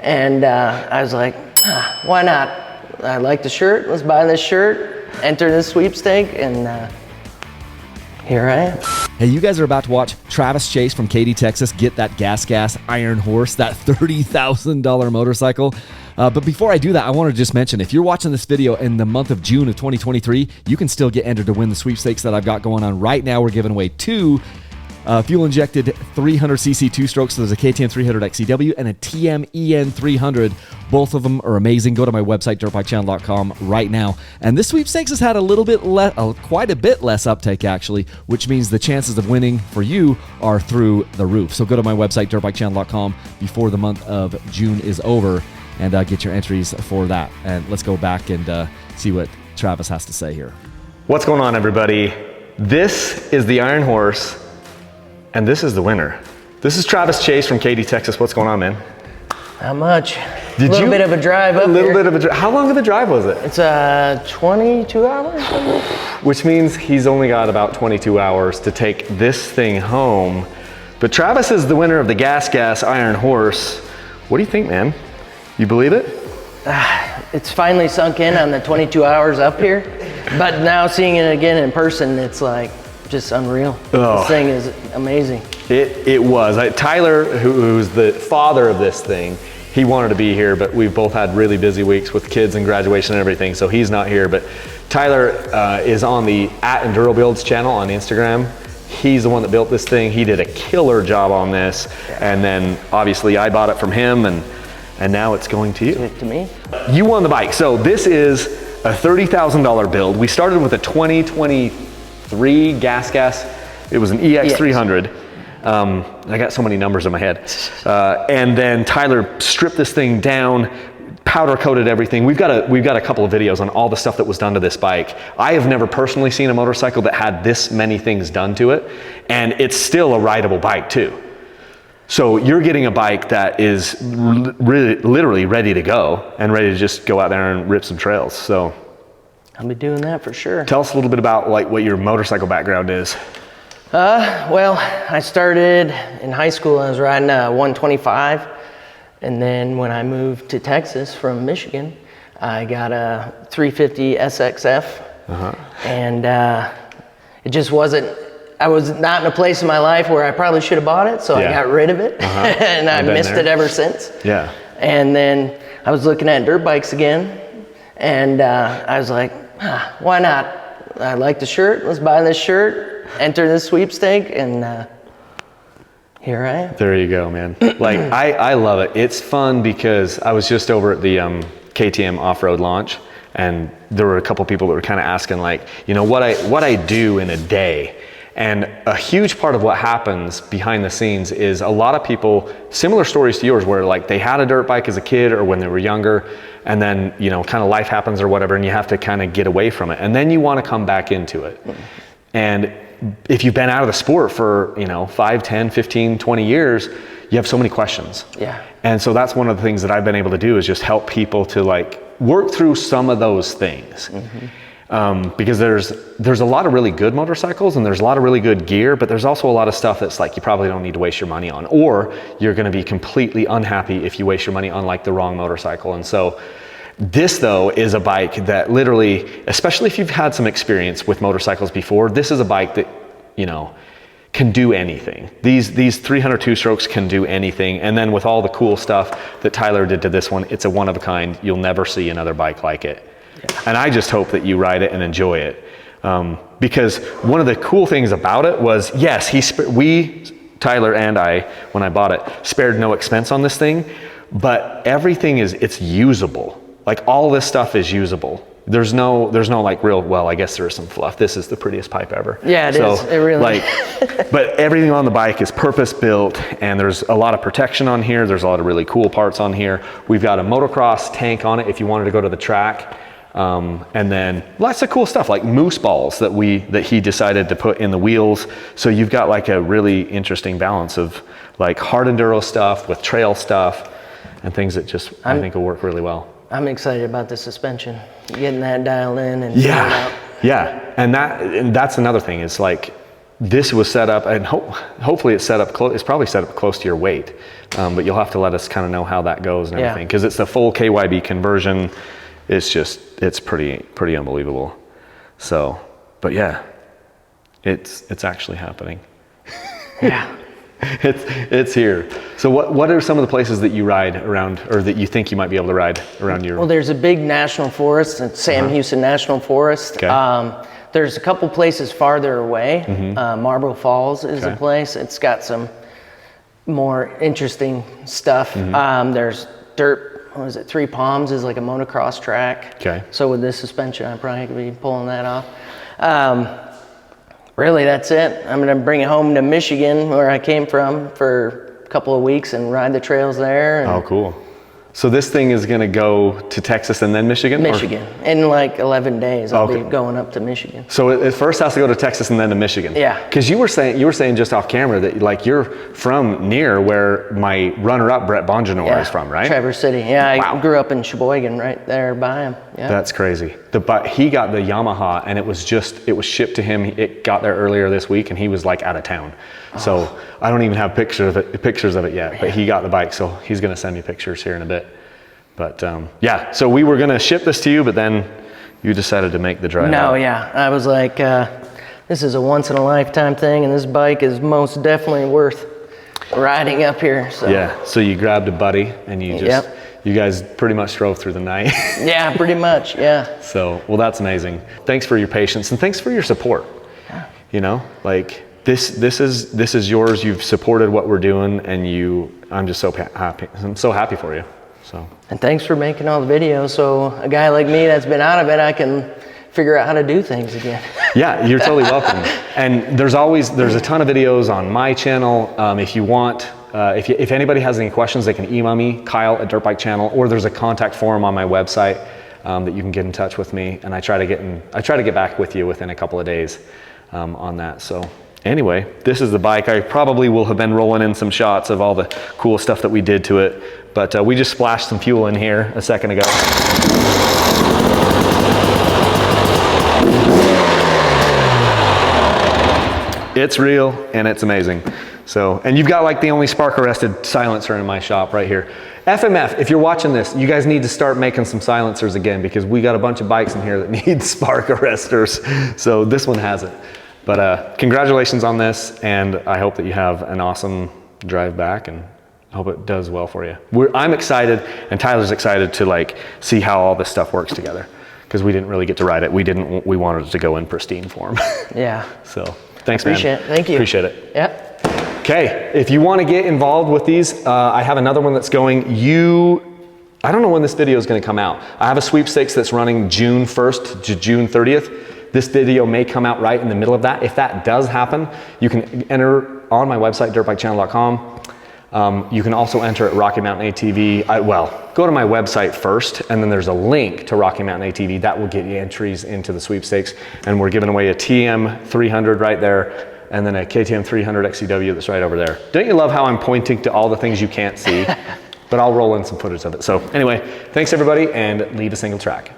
And I was like, why not? I like the shirt, let's buy this shirt, enter this sweepstake, and here I am. Hey, you guys are about to watch Travis Chase from Katy, Texas get that GasGas Iron Horse, that $30,000 motorcycle. But before I do that, I want to just mention, if you're watching this video in the month of June of 2023, you can still get entered to win the sweepstakes that I've got going on right now. We're giving away two fuel-injected 300cc two-strokes. So there's a KTM 300 XCW and a TM EN 300. Both of them are amazing. Go to my website, dirtbikechannel.com, right now. And this sweepstakes has had a little bit quite a bit less uptake, actually, which means the chances of winning for you are through the roof. So go to my website, dirtbikechannel.com, before the month of June is over, and get your entries for that. And let's go back and see what Travis has to say here. What's going on, everybody? This is the Iron Horse, and this is the winner. This is Travis Chase from Katy, Texas. What's going on, man? Not much. A little bit of a drive up here. A little bit of a drive. How long of a drive was it? It's 22 hours. Which means he's only got about 22 hours to take this thing home. But Travis is the winner of the GasGas Iron Horse. What do you think, man? You believe it? It's finally sunk in on the 22 hours up here. But now seeing it again in person, it's like just unreal. Oh. This thing is amazing. It was. Tyler, who's the father of this thing, he wanted to be here, but we've both had really busy weeks with kids and graduation and everything, so he's not here. But Tyler is on the @EnduroBuilds channel on Instagram. He's the one that built this thing. He did a killer job on this. And then obviously I bought it from him, and now it's going to you. To me. You won the bike. So this is a $30,000 build. We started with a 2023 GasGas. It was an EX300. I got so many numbers in my head. And then Tyler stripped this thing down, powder coated everything. We've got a couple of videos on all the stuff that was done to this bike. I have never personally seen a motorcycle that had this many things done to it, and it's still a rideable bike too. So you're getting a bike that is really, literally ready to go and ready to just go out there and rip some trails. So I'll be doing that for sure. tell us a little bit about like what your motorcycle background is. Well, I started in high school. I was riding a 125, and then when I moved to Texas from Michigan, I got a 350 SXF, and it just wasn't. I was not in a place in my life where I probably should have bought it, so I got rid of it, and I missed it ever since. Yeah. And then I was looking at dirt bikes again, and I was like, why not? I like the shirt. Let's buy this shirt. Enter this sweepstake, and here I am. There you go, man. Like I love it. It's fun because I was just over at the KTM off-road launch, and there were a couple people that were kind of asking, like, you know, what I do in a day. And a huge part of what happens behind the scenes is a lot of people, similar stories to yours, where like they had a dirt bike as a kid or when they were younger, and then, you know, kind of life happens or whatever, and you have to kind of get away from it, and then you want to come back into it. And if you've been out of the sport for, you know, 5, 10, 15, 20 years, you have so many questions. Yeah. And so that's one of the things that I've been able to do, is just help people to like work through some of those things. Because there's a lot of really good motorcycles and there's a lot of really good gear, but there's also a lot of stuff that's like you probably don't need to waste your money on, or you're going to be completely unhappy if you waste your money on like the wrong motorcycle. And so this though is a bike that literally, especially if you've had some experience with motorcycles before, this is a bike that, you know, can do anything. These 300 two-strokes can do anything. And then with all the cool stuff that Tyler did to this one, it's a one of a kind. You'll never see another bike like it. Yeah. And I just hope that you ride it and enjoy it. Because one of the cool things about it was, yes, Tyler and I, when I bought it, spared no expense on this thing, but everything it's usable. Like all this stuff is usable. There's no like real, well, I guess there is some fluff. This is the prettiest pipe ever. Yeah, it is. It really like, but everything on the bike is purpose built, and there's a lot of protection on here. There's a lot of really cool parts on here. We've got a motocross tank on it if you wanted to go to the track. And then lots of cool stuff like moose balls that he decided to put in the wheels. So you've got like a really interesting balance of like hard enduro stuff with trail stuff and things that just I think will work really well. I'm excited about the suspension, getting that dialed in and yeah, and that's another thing. Is like this was set up, and hopefully it's set up close. It's probably set up close to your weight, but you'll have to let us kind of know how that goes and everything, because it's the full KYB conversion. It's pretty unbelievable. So, but yeah, it's actually happening. Yeah. It's here. So what are some of the places that you ride around, or that you think you might be able to ride around your? Well, there's a big national forest, it's Sam Houston National Forest. Okay. There's a couple places farther away. Marble Falls is a place. It's got some more interesting stuff. There's dirt, what is it, Three Palms is like a motocross track. Okay. So with this suspension, I probably could be pulling that off. Really, that's it. I'm gonna bring it home to Michigan, where I came from, for a couple of weeks and ride the trails there. And oh, cool. So this thing is going to go to Texas and then Michigan? Michigan. In like 11 days, I'll be going up to Michigan. So it first has to go to Texas and then to Michigan. Yeah. Because you were saying just off camera that like you're from near where my runner-up Brett Bonjanor is from, right? Traverse City. Yeah, I grew up in Sheboygan, right there by him. Yeah. That's crazy. But he got the Yamaha, and it was shipped to him. It got there earlier this week, and he was like out of town. So I don't even have pictures of it yet, but he got the bike, so he's going to send me pictures here in a bit. But yeah, so we were going to ship this to you, but then you decided to make the drive. No, yeah. I was like, this is a once in a lifetime thing, and this bike is most definitely worth riding up here. So. Yeah, so you grabbed a buddy, and you guys pretty much drove through the night. Yeah, pretty much, yeah. So, well, that's amazing. Thanks for your patience, and thanks for your support. Yeah. You know, like this is yours. You've supported what we're doing, and I'm just so happy. I'm so happy for you. So. And thanks for making all the videos, so a guy like me that's been out of it, I can figure out how to do things again. Yeah, you're totally welcome. And there's a ton of videos on my channel. If you want, if anybody has any questions, they can email me, Kyle@DirtBikeChannel, or there's a contact form on my website that you can get in touch with me, and I try to get back with you within a couple of days on that. So anyway, this is the bike. I probably will have been rolling in some shots of all the cool stuff that we did to it, but we just splashed some fuel in here a second ago. It's real and it's amazing. So, and you've got like the only spark arrested silencer in my shop right here. FMF, if you're watching this, you guys need to start making some silencers again, because we got a bunch of bikes in here that need spark arresters. So this one has it. But congratulations on this, and I hope that you have an awesome drive back, and I hope it does well for you. I'm excited, and Tyler's excited to like see how all this stuff works together, because we didn't really get to ride it. We wanted it to go in pristine form. Yeah. So thanks, man. Appreciate it. Thank you. Appreciate it. Yep. Okay, if you want to get involved with these, I have another one that's going. I don't know when this video is going to come out. I have a sweepstakes that's running June 1st to June 30th. This video may come out right in the middle of that. If that does happen, you can enter on my website, dirtbikechannel.com. You can also enter at Rocky Mountain ATV. Go to my website first, and then there's a link to Rocky Mountain ATV. That will get you entries into the sweepstakes. And we're giving away a TM 300 right there, and then a KTM 300 XCW that's right over there. Don't you love how I'm pointing to all the things you can't see? But I'll roll in some footage of it. So anyway, thanks everybody, and lead a single track.